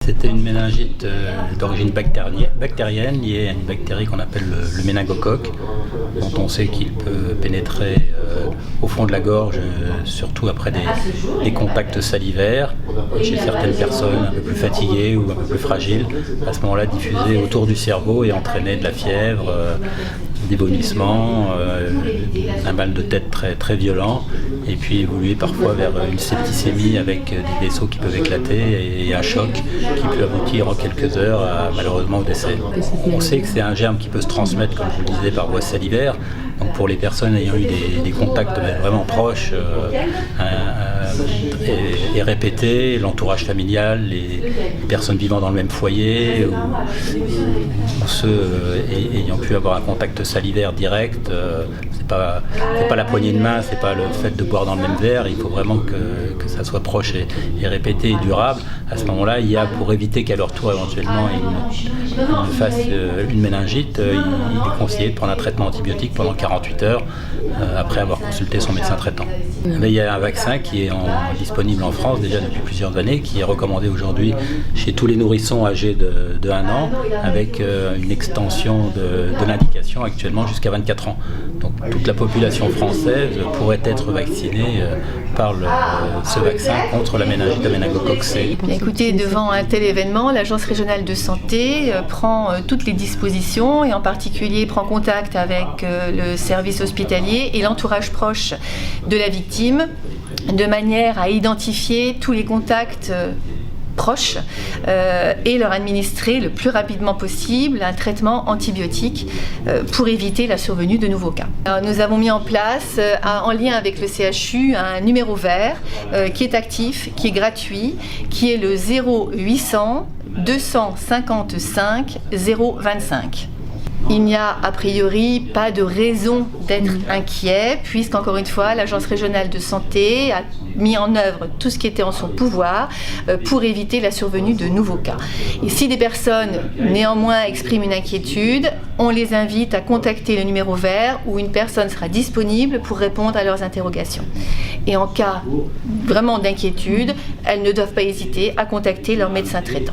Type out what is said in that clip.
C'était une méningite d'origine bactérienne liée à une bactérie qu'on appelle le méningocoque, dont on sait qu'il peut pénétrer au fond de la gorge, surtout après des contacts salivaires, et chez certaines personnes un peu plus fatiguées ou un peu plus fragiles, à ce moment-là diffuser autour du cerveau et entraîner de la fièvre, des vomissements, un mal de tête très, très violent, et puis évoluer parfois vers une septicémie avec des vaisseaux qui peuvent éclater et un choc qui peut aboutir en quelques heures malheureusement au décès. On sait que c'est un germe qui peut se transmettre, comme je vous le disais, par voie salivaire. Donc pour les personnes ayant eu des contacts vraiment proches et répétés, l'entourage familial, les personnes vivant dans le même foyer ou ceux ayant pu avoir un contact salivaire direct, c'est pas la poignée de main, c'est pas le fait de boire dans le même verre, il faut vraiment que ça soit proche et répété et durable. À ce moment-là, il y a, pour éviter qu'à leur tour éventuellement ils fassent une méningite, il est conseillé de prendre un traitement antibiotique pendant 48 heures après avoir consulté son médecin traitant. Mais il y a un vaccin qui est disponible en France déjà depuis plusieurs années, qui est recommandé aujourd'hui chez tous les nourrissons âgés de 1 an, avec une extension de l'indication actuellement jusqu'à 24 ans. Donc toute la population française pourrait être vaccinée par ce vaccin contre la méningite à méningocoque C. Écoutez, devant un tel événement, l'Agence régionale de santé prend toutes les dispositions et en particulier prend contact avec le service hospitalier et l'entourage proche de la victime de manière à identifier tous les contacts proches et leur administrer le plus rapidement possible un traitement antibiotique pour éviter la survenue de nouveaux cas. Alors, nous avons mis en place, en lien avec le CHU, un numéro vert qui est actif, qui est gratuit, qui est le 0800 255 025. Il n'y a a priori pas de raison d'être inquiet, puisqu'encore une fois, l'Agence régionale de santé a mis en œuvre tout ce qui était en son pouvoir pour éviter la survenue de nouveaux cas. Et si des personnes néanmoins expriment une inquiétude, on les invite à contacter le numéro vert où une personne sera disponible pour répondre à leurs interrogations. Et en cas vraiment d'inquiétude, elles ne doivent pas hésiter à contacter leur médecin traitant.